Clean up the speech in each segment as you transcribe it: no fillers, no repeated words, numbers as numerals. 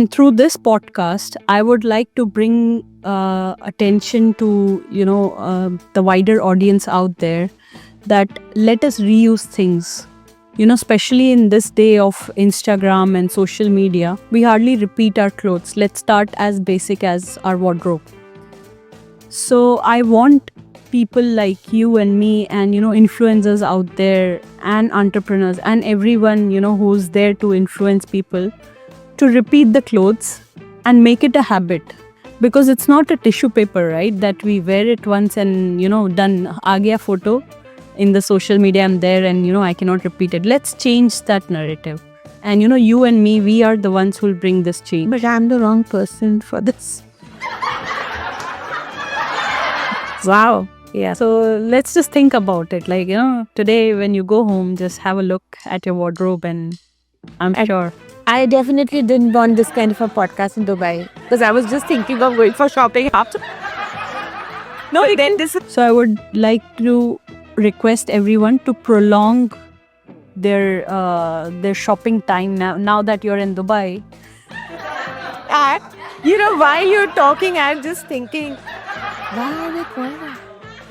And through this podcast, I would like to bring attention to, the wider audience out there that let us reuse things. Especially in this day of Instagram and social media, we hardly repeat our clothes. Let's start as basic as our wardrobe. So I want people like you and me and, influencers out there and entrepreneurs and everyone, who's there to influence people to repeat the clothes and make it a habit, because it's not a tissue paper, right, that we wear it once and done, aa gaya photo in the social media, I'm there and I cannot repeat it. Let's change that narrative, and you and me, we are the ones who will bring this change. But I'm the wrong person for this. Wow. Yeah, so let's just think about it, like, today when you go home, just have a look at your wardrobe and I'm sure. I definitely didn't want this kind of a podcast in Dubai because I was just thinking of going for shopping after. No, but then this. So I would like to request everyone to prolong their shopping time now that you're in Dubai. And while you're talking, I'm just thinking, wow,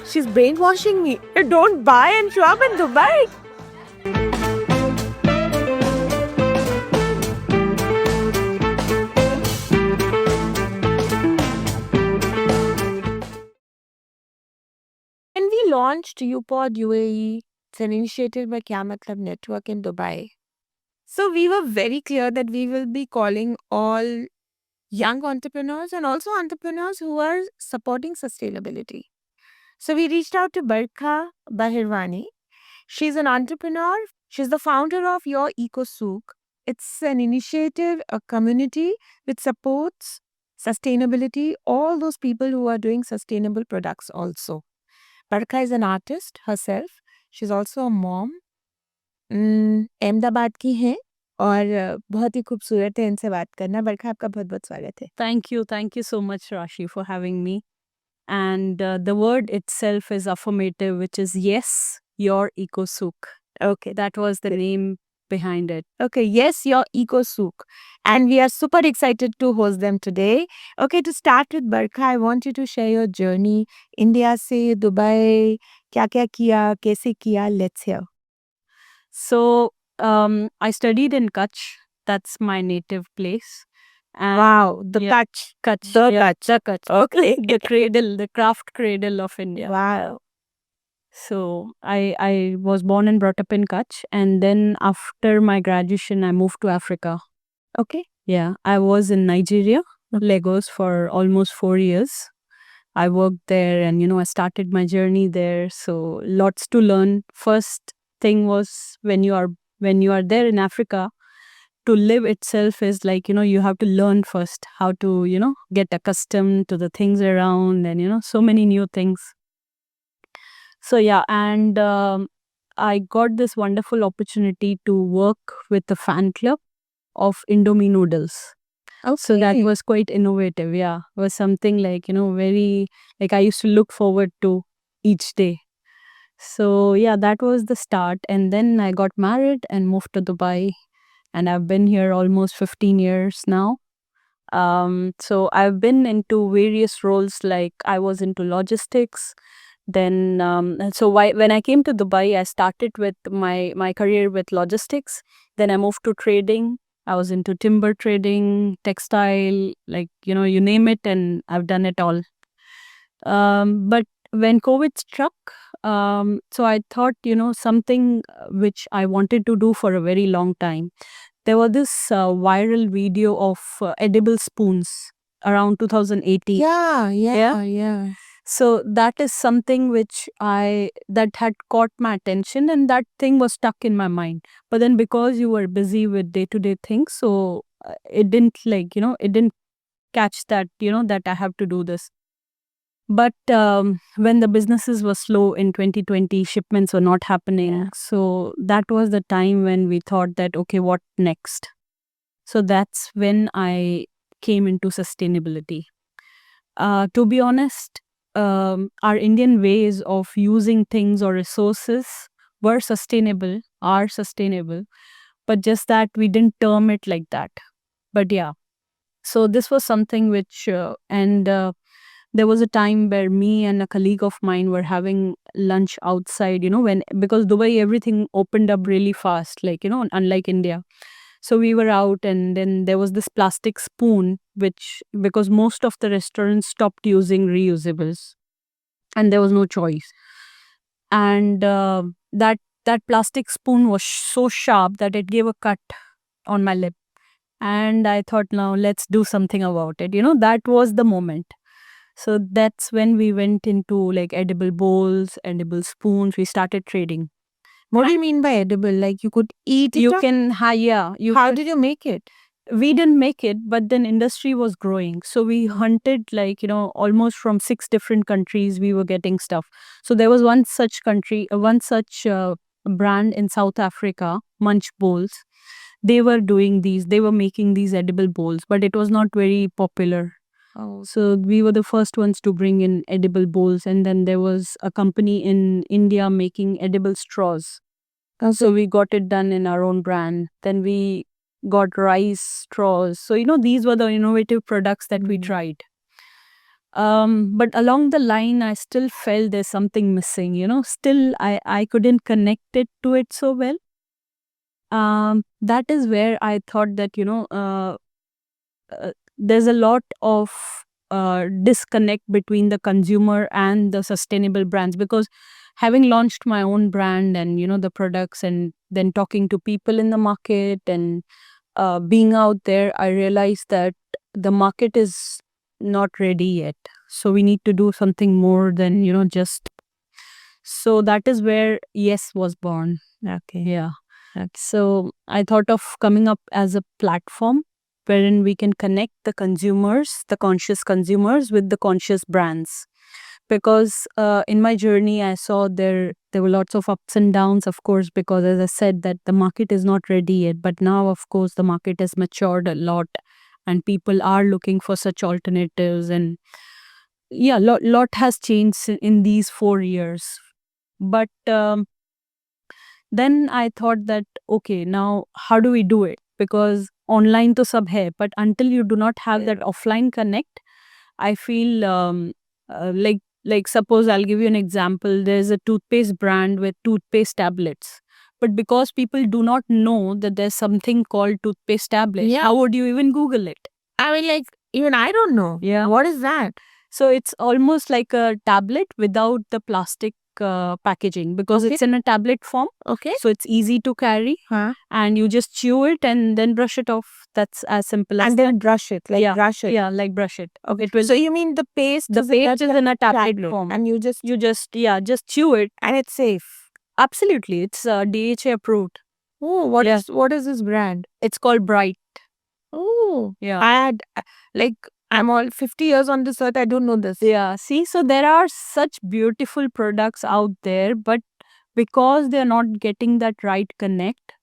she's brainwashing me. Don't buy and shop in Dubai. When we launched UPod UAE, it's an initiative by Kya Matlab Network in Dubai. So we were very clear that we will be calling all young entrepreneurs and also entrepreneurs who are supporting sustainability. So we reached out to Barkha Bahirwani. She's an entrepreneur. She's the founder of Your Eco Souk. It's an initiative, a community which supports sustainability, all those people who are doing sustainable products also. Barkha is an artist herself. She's also a mom. Ahmedabad की हैं और बहुत ही खूबसूरत है इनसे बात करना. बरखा, आपका बहुत बहुत स्वागत है. Thank you so much, Rashi, for having me. And the word itself is affirmative, which is yes, your Eco Souk. Okay. That was the name behind it. Okay, yes, your Eco Souk. And we are super excited to host them today. Okay, to start with, Barkha, I want you to share your journey. India se Dubai, क्या किया, कैसे किया? Let's hear. So I studied in Kutch. That's my native place. And Wow, the yeah, Kutch. The Yeah, Kutch. The Kutch. Okay. The cradle, the craft cradle of India. Wow. So I was born and brought up in Kutch, and then after my graduation, I moved to Africa. Okay. Yeah, I was in Nigeria, Lagos, for almost 4 years. I worked there and, I started my journey there. So lots to learn. First thing was when you are there in Africa, to live itself is like, you have to learn first how to, get accustomed to the things around and, so many new things. So yeah, and I got this wonderful opportunity to work with the fan club of Indomie noodles. Okay. So that was quite innovative. Yeah, it was something like, very, like, I used to look forward to each day. So yeah, that was the start. And then I got married and moved to Dubai, and I've been here almost 15 years now. So I've been into various roles, like I was into logistics. Then when I came to Dubai, I started with my career with logistics. Then I moved to trading. I was into timber trading, textile, like, you name it, and I've done it all. But when COVID struck, so I thought, something which I wanted to do for a very long time. There was this viral video of edible spoons around 2018. Yeah. So that is something which that had caught my attention, and that thing was stuck in my mind. But then because you were busy with day-to-day things, so it didn't it didn't catch that, that I have to do this. But when the businesses were slow in 2020, shipments were not happening. Yeah. So that was the time when we thought that, okay, what next? So that's when I came into sustainability. To be honest, our Indian ways of using things or resources are sustainable, but just that we didn't term it like that. But yeah, So this was something which, there was a time where me and a colleague of mine were having lunch outside, because Dubai, everything opened up really fast, like, unlike India. So we were out, and then there was this plastic spoon, which, because most of the restaurants stopped using reusables and there was no choice. And that plastic spoon was so sharp that it gave a cut on my lip. And I thought, now let's do something about it. That was the moment. So that's when we went into like edible bowls, edible spoons. We started trading. What do you mean by edible? Like you could eat it? You up? can, How did you make it? we didn't make it, but then industry was growing. So we hunted, like, almost from 6 different countries, we were getting stuff. So there was one such brand in South Africa, Munch Bowls. They were making these edible bowls, but it was not very popular. Oh, So we were the first ones to bring in edible bowls. And then there was a company in India making edible straws. So we got it done in our own brand. Then we got rice straws. So, these were the innovative products that we tried. But along the line, I still felt there's something missing, still I couldn't connect it to it so well. That is where I thought that, there's a lot of disconnect between the consumer and the sustainable brands, because having launched my own brand and the products, and then talking to people in the market, and being out there, I realized that the market is not ready yet. So we need to do something more than just. So that is where Yes was born. okay. Yeah. So I thought of coming up as a platform wherein we can connect the consumers, the conscious consumers, with the conscious brands. Because in my journey, I saw there were lots of ups and downs, of course, because as I said, that the market is not ready yet. But now, of course, the market has matured a lot, and people are looking for such alternatives. And yeah, lot has changed in these 4 years. But then I thought that, okay, now how do we do it? Because online to sab hai, but until you do not have that offline connect, I feel like suppose I'll give you an example. There's a toothpaste brand with toothpaste tablets. But because people do not know that there's something called toothpaste tablets, Yeah. how would you even Google it? I mean, like, even I don't know. Yeah. What is that? So it's almost like a tablet without the plastic packaging, because Okay. it's in a tablet form. Okay. So it's easy to carry, Huh? and you just chew it and then brush it off. That's as simple as And then brush it, like yeah, brush it. yeah, like brush it. Okay. It will. So you mean the paste? The paste is in a tablet form, and you just just chew it. and it's safe. Absolutely, it's DHA approved. Oh, what Yeah. is what is this brand? It's called Bright. Oh, Yeah. I had like I'm all 50 years on this earth. I don't know this. Yeah, see, so there are such beautiful products out there, but because they're not getting that right connect,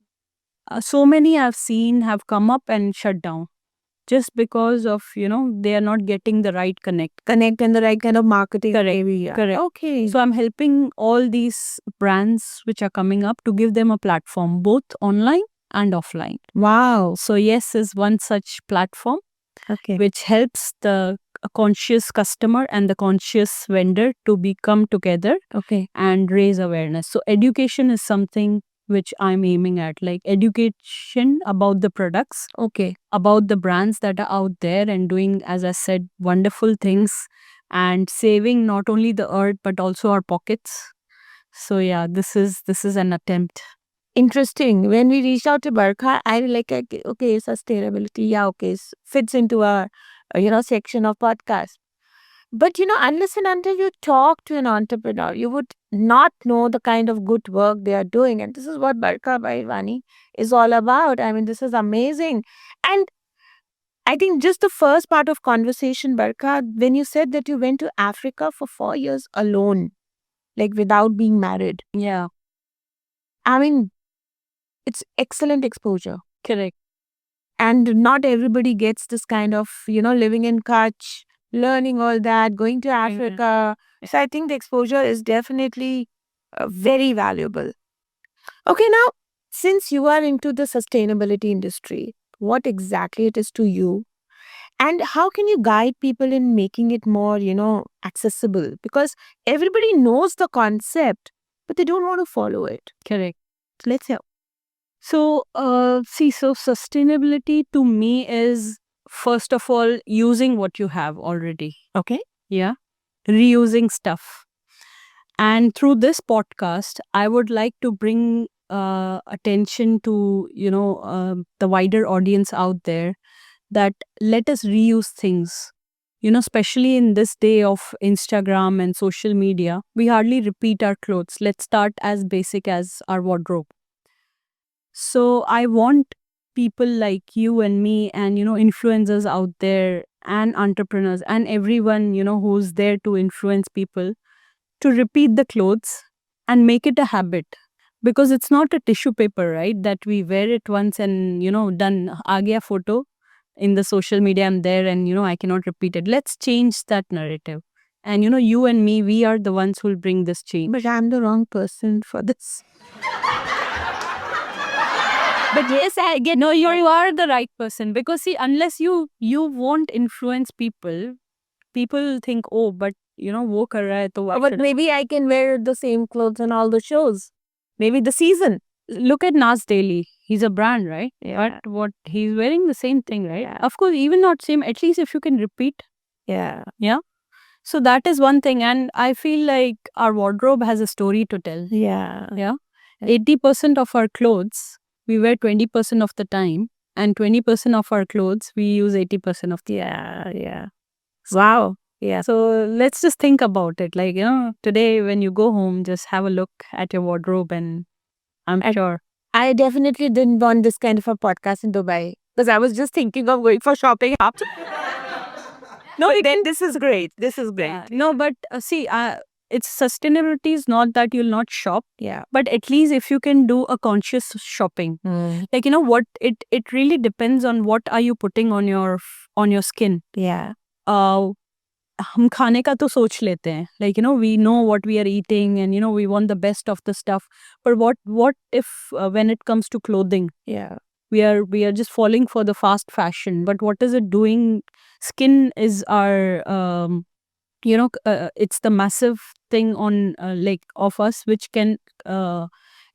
so many I've seen have come up and shut down just because of, they are not getting the right connect. Connect and the right kind of marketing. Correct. Maybe. Correct. Okay. So I'm helping all these brands which are coming up to give them a platform, both online and offline. Wow. So Yes is one such platform Okay. which helps the conscious customer and the conscious vendor to become together Okay. and raise awareness. So education is something which I'm aiming at, like education about the products, Okay. about the brands that are out there and doing, as I said, wonderful things and saving not only the earth but also our pockets. So yeah, this is an attempt. Interesting. When we reached out to Barkha, I like, okay, sustainability. Yeah, okay, fits into a section of podcast. But unless and until you talk to an entrepreneur, you would not know the kind of good work they are doing. And this is what Barkha by Vani is all about. I mean, this is amazing. And I think just the first part of conversation, Barkha, when you said that you went to Africa for 4 years alone, like without being married. Yeah, I mean, it's excellent exposure. correct. And not everybody gets this kind of, living in Kutch, learning all that, going to Africa. So I think the exposure is definitely very valuable. Okay, now, since you are into the sustainability industry, what exactly it is to you? And how can you guide people in making it more, accessible? Because everybody knows the concept, but they don't want to follow it. Correct. Let's hear. So, so sustainability to me is first of all using what you have already. Okay. Yeah. Reusing stuff. And through this podcast, I would like to bring attention to, the wider audience out there that let us reuse things. Especially in this day of Instagram and social media, we hardly repeat our clothes. Let's start as basic as our wardrobe. So I want people like you and me and, influencers out there and entrepreneurs and everyone, who's there to influence people to repeat the clothes and make it a habit. Because it's not a tissue paper, right? That we wear it once and, done, aa gaya photo in the social media, I'm there and, I cannot repeat it. Let's change that narrative. And, you and me, we are the ones who will bring this change. But I'm the wrong person for this. But yes, I get no. You are the right person because see, unless you won't influence people, people think, oh, but wo kar raha hai, to why But should maybe I can wear the same clothes on all the shows. Maybe the season. look at Nas Daily. He's a brand, right? Yeah. But what he's wearing the same thing, right? Yeah. Of course, even not same. At least if you can repeat. Yeah. So that is one thing, and I feel like our wardrobe has a story to tell. Yeah. 80% of our clothes we wear 20% of the time, and 20% of our clothes we use 80% of the Yeah. Wow. Yeah. So let's just think about it. Like, today when you go home, just have a look at your wardrobe and I'm sure. I definitely didn't want this kind of a podcast in Dubai because I was just thinking of going for shopping after. No, then this is great. This is great. No, but see, it's sustainability is not that you'll not shop. Yeah. But at least if you can do a conscious shopping, like, what it really depends on what are you putting on your skin. Yeah. हम खाने का तो सोच लेते हैं, like, we know what we are eating and we want the best of the stuff, but what if when it comes to clothing, Yeah. we are just falling for the fast fashion, but what is it doing? Skin is our it's the massive thing on like of us which can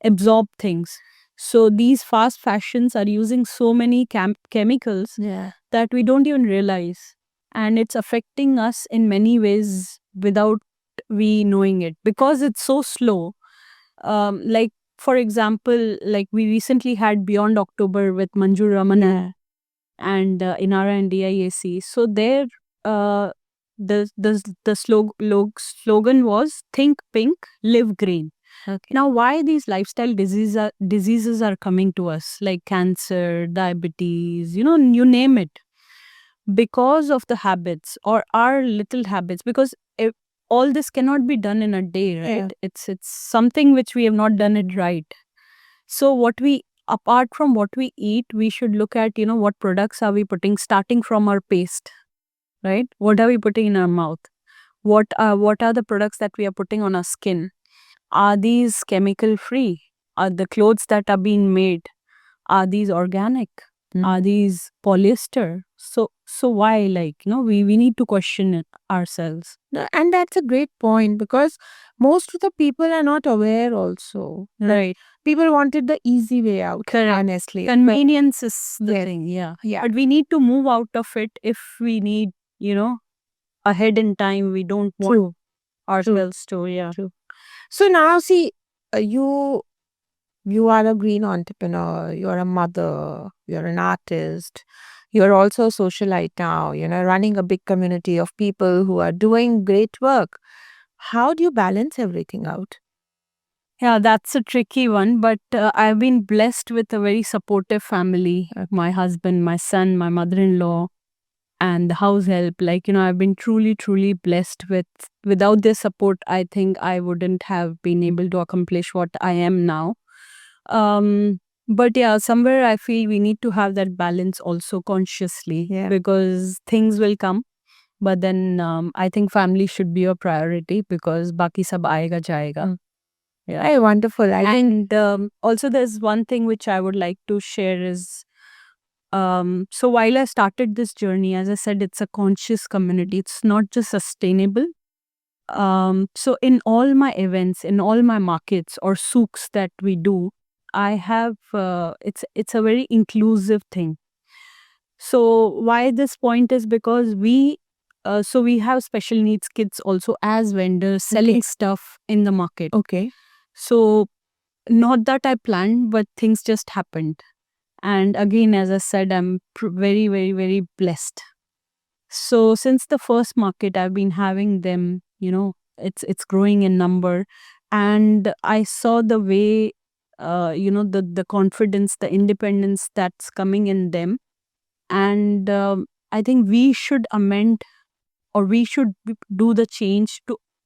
absorb things. So these fast fashions are using so many chemicals that we don't even realize, and it's affecting us in many ways without we knowing it because it's so slow. Like, for example, like we recently had Beyond October with Manju Ramana and Inara and DIAC. So there, the slogan was "Think Pink, Live Green." Okay. Now, why these lifestyle diseases are coming to us, like cancer, diabetes, you name it, because of the habits or our little habits. Because all this cannot be done in a day, right? Yeah. It's something which we have not done it right. So apart from what we eat, we should look at, what products are we putting, starting from our paste, right? What are we putting in our mouth? What are the products that we are putting on our skin? Are these chemical free? Are the clothes that are being made, are these organic? Are these polyester? So why, like, we need to question it ourselves. No, and that's a great point because most of the people are not aware also. Right. People wanted the easy way out, Correct. honestly. Convenience is the Yes. thing, yeah. Yeah. But we need to move out of it if we need, ahead in time. We don't want True. ourselves to, yeah. So now, see, you are a green entrepreneur, you're a mother, you're an artist, you're also a socialite now, running a big community of people who are doing great work. How do you balance everything out? Yeah, that's a tricky one, but I've been blessed with a very supportive family. My husband, my son, my mother-in-law, and the house help. Like, I've been truly, truly blessed with. Without their support, I think I wouldn't have been able to accomplish what I am now. But yeah, somewhere I feel we need to have that balance also consciously, because things will come. But then I think family should be a priority because baki sab aega jayega. Yeah. Hey, wonderful. And also there's one thing which I would like to share is So while I started this journey, as I said, it's a conscious community. It's not just sustainable. So in all my events, in all my markets or souks that we do, I have it's a very inclusive thing. So why this point is because we have special needs kids also as vendors selling stuff in the market. Okay. So not that I planned, but things just happened. And again, as I said, I'm very, very, very blessed. So since the first market, I've been having them. It's growing in number, and I saw the way, the confidence, the independence that's coming in them, and I think we should amend, or we should do the change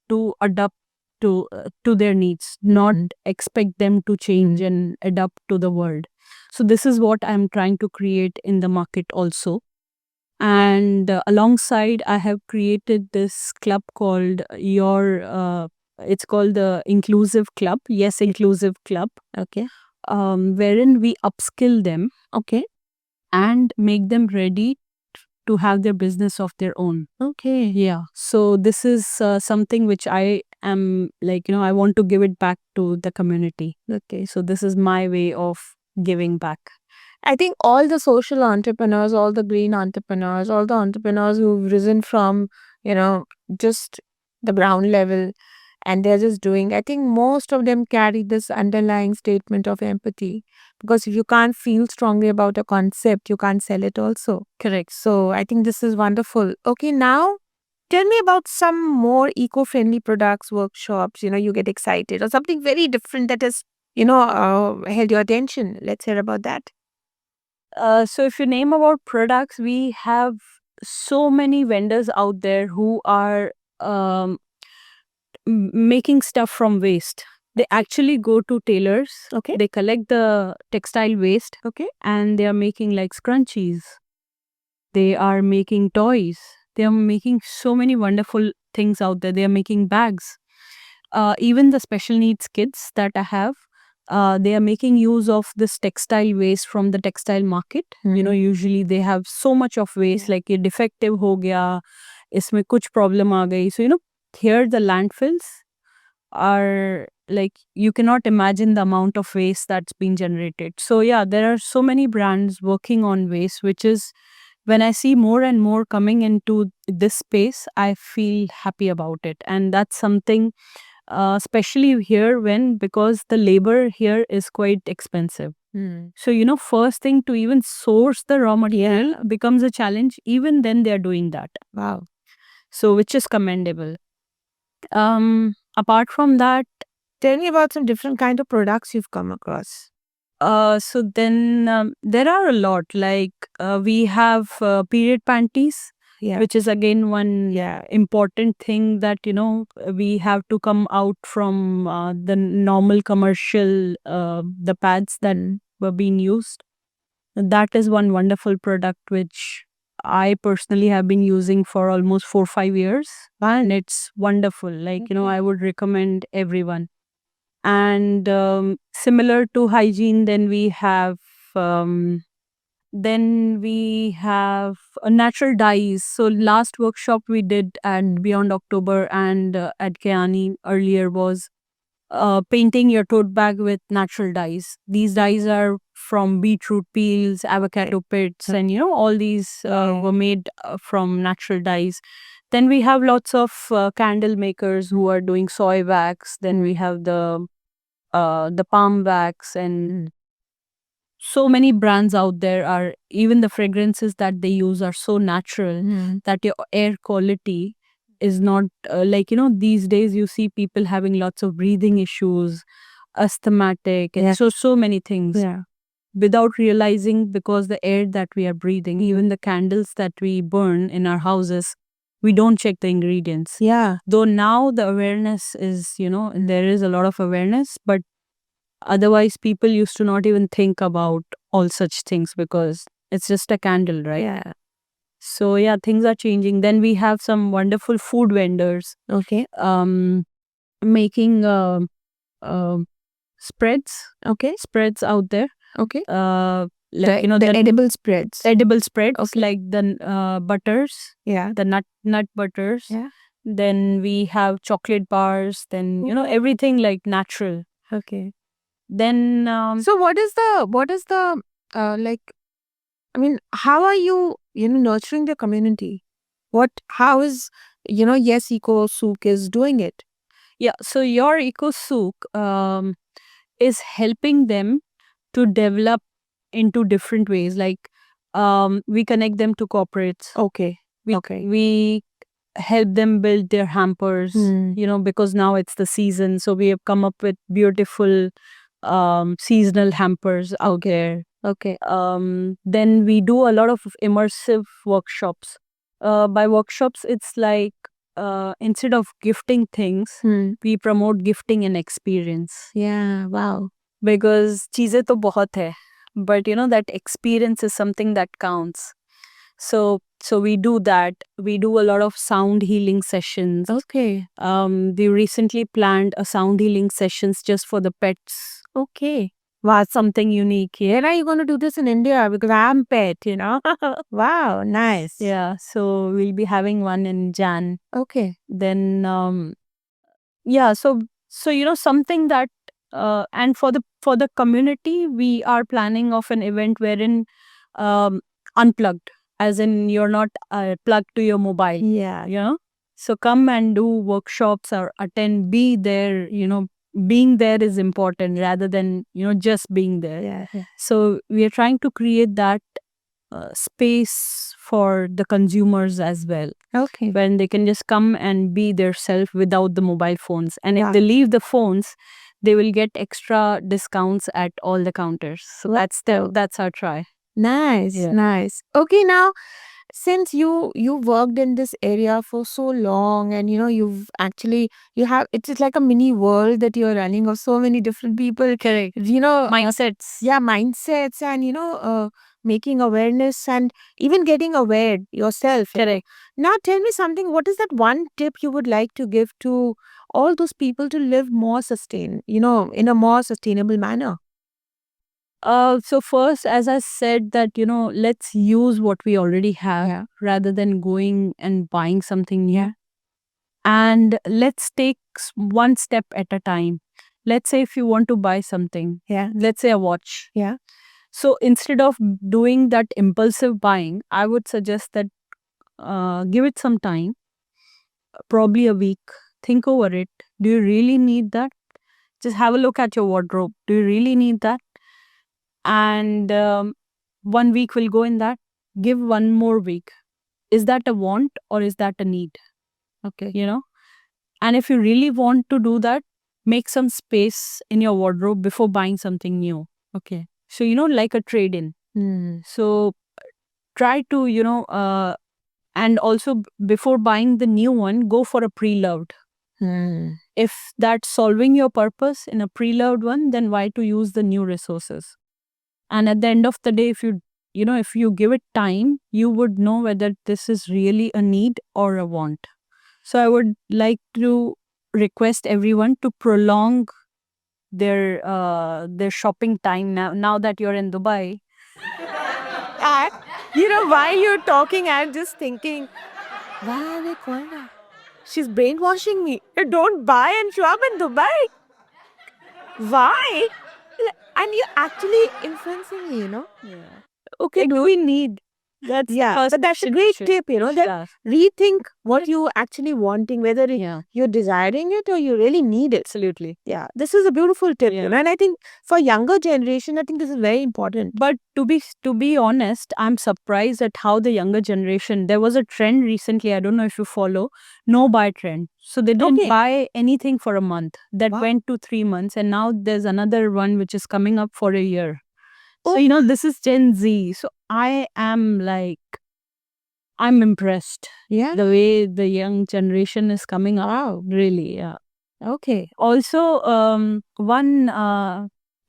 to adapt to their needs, not expect them to change and adapt to the world. So this is what I'm trying to create in the market also. And alongside, I have created this club called it's called the Inclusive Club. Yes, Inclusive Club. Okay. Wherein we upskill them. Okay. And make them ready to have their business of their own. Okay. Yeah. So this is something which I am I want to give it back to the community. Okay. So this is my way of giving back. I think all the social entrepreneurs, all the green entrepreneurs, all the entrepreneurs who've risen from, just the ground level and they're just doing, I think most of them carry this underlying statement of empathy. Because if you can't feel strongly about a concept, you can't sell it also. Correct. So I think this is wonderful. Okay, now tell me about some more eco-friendly products, workshops, you get excited, or something very different that has, held your attention. Let's hear about that. So if you name about products, we have so many vendors out there who are making stuff from waste. They actually go to tailors. Okay. They collect the textile waste. Okay. And they are making like scrunchies. They are making toys. They are making so many wonderful things out there. They are making bags. Even the special needs kids that I have, they are making use of this textile waste from the textile market. Usually they have so much of waste, like ये defective हो गया, इसमें कुछ problem आ गई. So here the landfills are like, you cannot imagine the amount of waste that's been generated. So yeah, there are so many brands working on waste, which is, when I see more and more coming into this space, I feel happy about it. And that's something, especially here, because the labor here is quite expensive. So, first thing, to even source the raw material becomes a challenge. Even then they are doing that. Wow. So, which is commendable. Apart from that, tell me about some different kind of products you've come across. So then there are a lot. Like we have period panties, which is again one important thing that we have to come out from the normal commercial the pads that were being used. That is one wonderful product which I personally have been using for almost 4-5 years, and it's wonderful. Like I would recommend everyone. And similar to hygiene, then we have natural dyes. So last workshop we did at Beyond October and at Kayani earlier was painting your tote bag with natural dyes. These dyes are from beetroot peels, avocado pits, and all these were made from natural dyes. Then we have lots of candle makers who are doing soy wax. Then we have the palm wax, and so many brands out there. Are even the fragrances that they use are so natural that your air quality is not these days you see people having lots of breathing issues, asthmatic, and so many things without realizing, because the air that we are breathing, even the candles that we burn in our houses, we don't check the ingredients. Though now the awareness is, there is a lot of awareness, but otherwise people used to not even think about all such things because it's just a candle, right? So yeah, things are changing. Then we have some wonderful food vendors making spreads out there. like the edible spreads. edible spreads, Okay. like the butters, Yeah. the nut butters. Yeah. Then we have chocolate bars. Then everything like natural. Okay. Then So what is the like? I mean, how are you nurturing the community? How is Yes Eco Souk is doing it? yeah, so your Eco Souk is helping them to develop into different ways. Like we connect them to corporates. Okay. We help them build their hampers, because now it's the season. So we have come up with beautiful seasonal hampers out there. Okay. Then we do a lot of immersive workshops. By workshops, it's like instead of gifting things, we promote gifting an experience. Yeah. Wow. Because cheeze to bahut hai, but that experience is something that counts. So we do that. We do a lot of sound healing sessions. Okay. We recently planned a sound healing sessions just for the pets. Okay. Wow, something unique here. When are you going to do this in India? Because I'm pet, Wow, nice. Yeah, so we'll be having one in Jan. Okay. Then yeah, so something that and for the community, we are planning of an event wherein unplugged, as in you're not plugged to your mobile. Yeah. So come and do workshops or attend, be there. Being there is important rather than just being there. Yeah. So we are trying to create that space for the consumers as well, Okay. when they can just come and be their self without the mobile phones. And Yeah. if they leave the phones, they will get extra discounts at all the counters. So that's our try. Nice. Yeah. Nice. Okay, now since you worked in this area for so long, and you've actually it's like a mini world that you're running of so many different people. Correct. Mindsets. Yeah, mindsets, and making awareness and even getting aware yourself. Correct. Now tell me something, what is that one tip you would like to give to all those people to live more in a more sustainable manner? So first, as I said, that let's use what we already have rather than going and buying something new. And let's take one step at a time. Let's say if you want to buy something, let's say a watch. Yeah. So instead of doing that impulsive buying, I would suggest that give it some time, probably a week. Think over it. Do you really need that? Just have a look at your wardrobe. Do you really need that? And 1 week will go in that. Give one more week. Is that a want or is that a need? Okay. And if you really want to do that, make some space in your wardrobe before buying something new. Okay. So, like a trade-in. So try to, and also before buying the new one, go for a pre-loved. If that's solving your purpose in a pre-loved one, then why to use the new resources? And at the end of the day, if you give it time, you would know whether this is really a need or a want. So I would like to request everyone to prolong their shopping time now that you're in Dubai. While you're talking, I'm just thinking, wow, she's brainwashing me. Don't buy and shop in Dubai. Why? And you're actually influencing me. Okay, do we need? That's but that's a great tip, that rethink what you're actually wanting, whether you're desiring it or you really need it. Absolutely. Yeah, this is a beautiful tip, and I think for younger generation, I think this is very important. But to be honest, I'm surprised at how the younger generation. There was a trend recently. I don't know if you follow, no buy trend. So they didn't buy anything for a month. That went to 3 months, and now there's another one which is coming up for a year. So this is Gen Z. So I am I'm impressed. Yeah. The way the young generation is coming up. Wow. Really, yeah. Okay. Also, one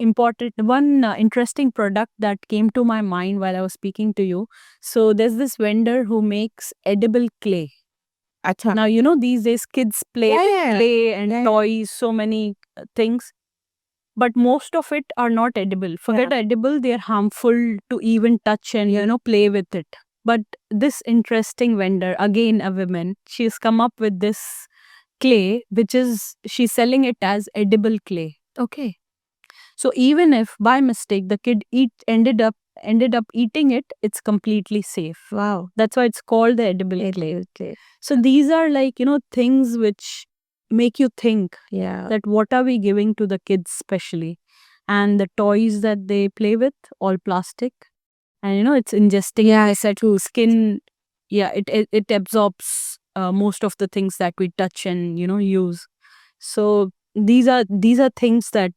interesting product that came to my mind while I was speaking to you. So there's this vendor who makes edible clay. Acha. Now, these days kids play and toys, so many things. but most of it are not edible. Forget edible, they are harmful to even touch and play with it. But this interesting vendor, again a woman, she's come up with this clay, which is she's selling it as edible clay. Okay. So even if by mistake the kid ended up eating it, it's completely safe. Wow. That's why it's called the edible clay. So these are things which make you think that what are we giving to the kids especially. And the toys that they play with, all plastic. And it's ingesting to skin. Yeah, it absorbs most of the things that we touch and use. So these are things that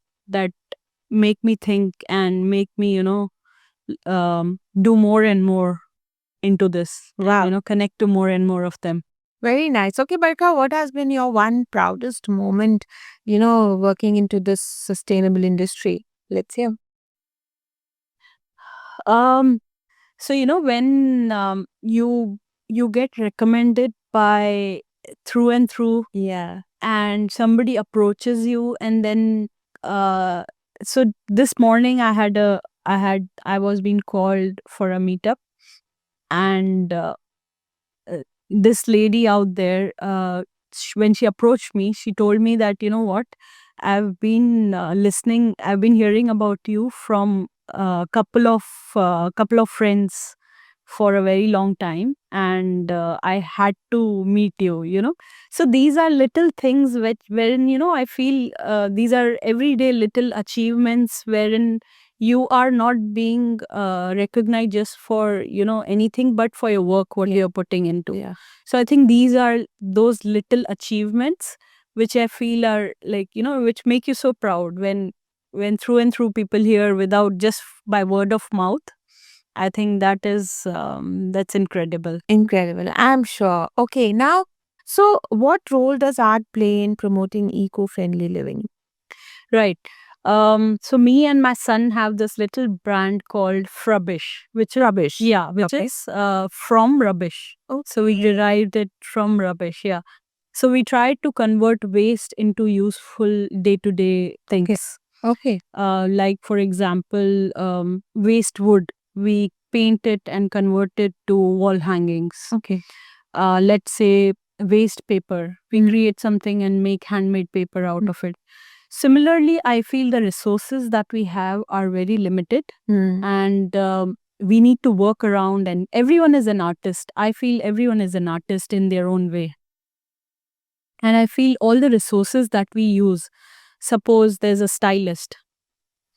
make me think and make me do more and more into this. Wow. Connect to more and more of them. Very nice. Okay, Barka, what has been your one proudest moment, working into this sustainable industry? Let's hear. So when you get recommended by through and through, and somebody approaches you, and then so this morning I was being called for a meetup, and this lady out there, when she approached me, she told me that, what, I've been listening, I've been hearing about you from a couple of friends for a very long time, and I had to meet you. So these are little things wherein I feel these are everyday little achievements wherein you are not being recognized just for anything but for your work, what you're putting into. So I think these are those little achievements which I feel are which make you so proud when through and through people hear without just by word of mouth. I think that is that's incredible. Incredible. I'm sure. Okay, now, so what role does art play in promoting eco-friendly living? Right. So me and my son have this little brand called Frubbish, which Rubbish. which is from rubbish. So we derived it from rubbish. Yeah. So we tried to convert waste into useful day-to-day things. Okay. Like for example, waste wood. We paint it and convert it to wall hangings. Okay. Let's say waste paper. We create something and make handmade paper out of it. Similarly, I feel the resources that we have are very limited, and we need to work around, and everyone is an artist. I feel everyone is an artist in their own way. And I feel all the resources that we use, suppose there's a stylist.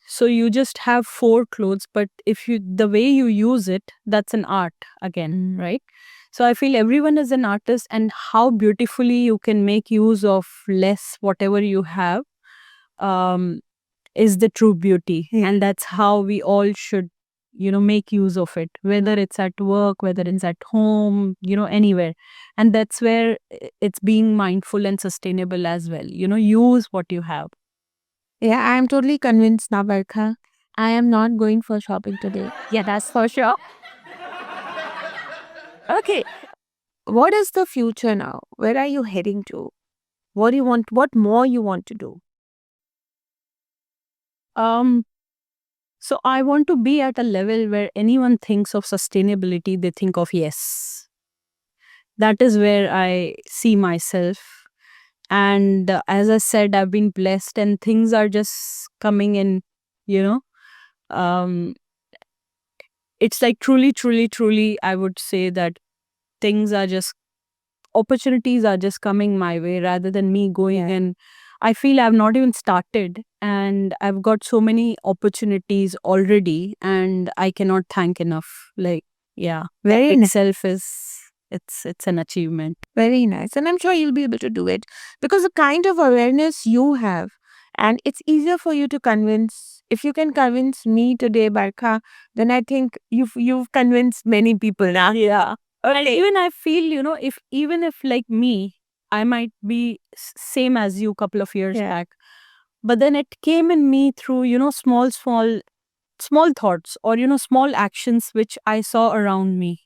So you just have 4 clothes, but the way you use it, that's an art again, right? So I feel everyone is an artist, and how beautifully you can make use of less, whatever you have, is the true beauty. And that's how we all should, make use of it, whether it's at work, whether it's at home, anywhere. And that's where it's being mindful and sustainable as well. Use what you have. Yeah, I am totally convinced now, Barkha. I am not going for shopping today. Yeah, that's for sure. Okay. What is the future now? Where are you heading to? What do you want? What more you want to do? So I want to be at a level where anyone thinks of sustainability, they think of yes. That is where I see myself. And as I said, I've been blessed and things are just coming in, um, it's like truly, I would say that opportunities are just coming my way rather than me going. And I feel I've not even started, and I've got so many opportunities already, and I cannot thank enough. Very Very nice. itself is it's an achievement. Very nice. And I'm sure you'll be able to do it because the kind of awareness you have, and it's easier for you to convince. If you can convince me today, Barkha, then I think you've convinced many people now. Yeah. And even I feel, if like me, I might be same as you couple of years back, but then it came in me through, small thoughts or, small actions which I saw around me.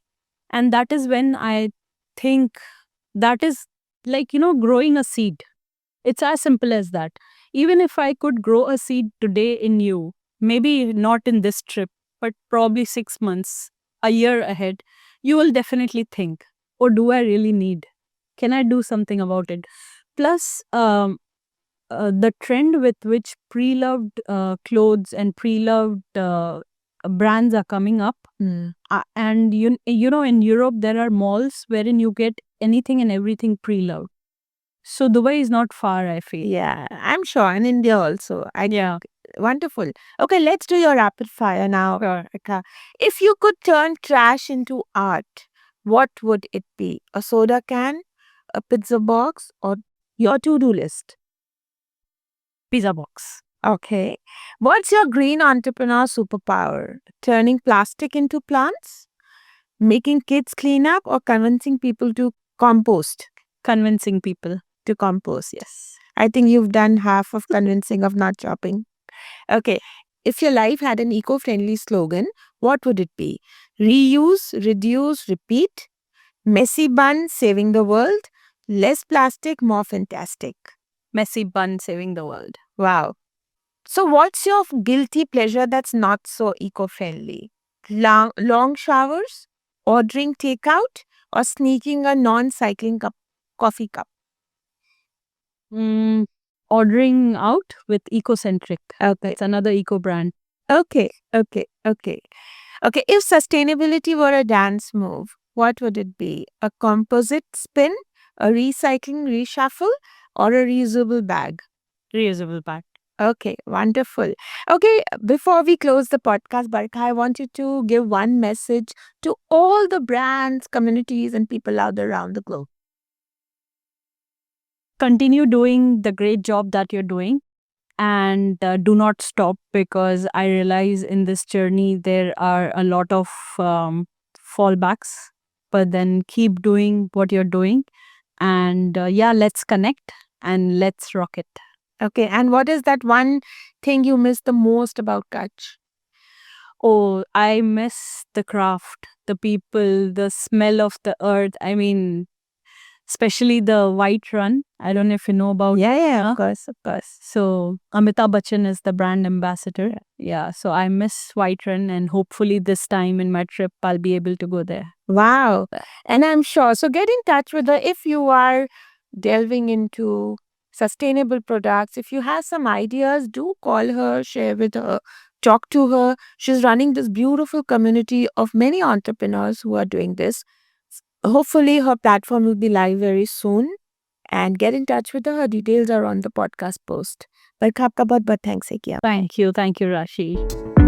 And that is when I think that is like, growing a seed. It's as simple as that. even if I could grow a seed today in you, maybe not in this trip, but probably 6 months, a year ahead, you will definitely think, oh, do I really need? Can I do something about it? Plus, the trend with which pre-loved clothes and pre-loved brands are coming up, and you know, in Europe there are malls wherein you get anything and everything pre-loved. So Dubai is not far, I feel. Yeah, I'm sure. In India also. Yeah. Wonderful. Okay, let's do your rapid fire now. Sure. Rekha. If you could turn trash into art, what would it be? A soda can, a pizza box, or your to-do list? Pizza box. Okay. What's your green entrepreneur superpower? Turning plastic into plants? Making kids clean up, or convincing people to compost? Convincing people. To compost, yes. I think you've done half of convincing of not shopping. Okay. If your life had an eco-friendly slogan, what would it be? Reuse, reduce, repeat. Messy bun, saving the world. Less plastic, more fantastic. Messy bun saving the world. Wow. So what's your guilty pleasure that's not so eco-friendly? Long showers, ordering takeout, or sneaking a non-cycling coffee cup? Ordering out with Ecocentric. Okay. It's another eco brand. Okay. If sustainability were a dance move, what would it be? A composite spin, a recycling reshuffle, or a reusable bag? Reusable bag. Okay, wonderful. Okay, before we close the podcast, Barkha, I want you to give one message to all the brands, communities, and people out there around the globe. Continue doing the great job that you're doing, and do not stop, because I realize in this journey there are a lot of fallbacks, but then keep doing what you're doing. And yeah, let's connect and let's rock it. Okay, and what is that one thing you miss the most about Kutch? Oh, I miss the craft, the people, the smell of the earth. I mean, especially the White Run. I don't know if you know about. Yeah, of course. So Amitabh Bachchan is the brand ambassador. Yeah, so I miss White Run, and hopefully this time in my trip I'll be able to go there. Wow. And I'm sure. So get in touch with her if you are delving into sustainable products. If you have some ideas, do call her, share with her, talk to her. She's running this beautiful community of many entrepreneurs who are doing this. Hopefully, her platform will be live very soon. And get in touch with her. Her details are on the podcast post. Barkha, aapka bahut bahut thanks hai kiya. Thank you, Rashi.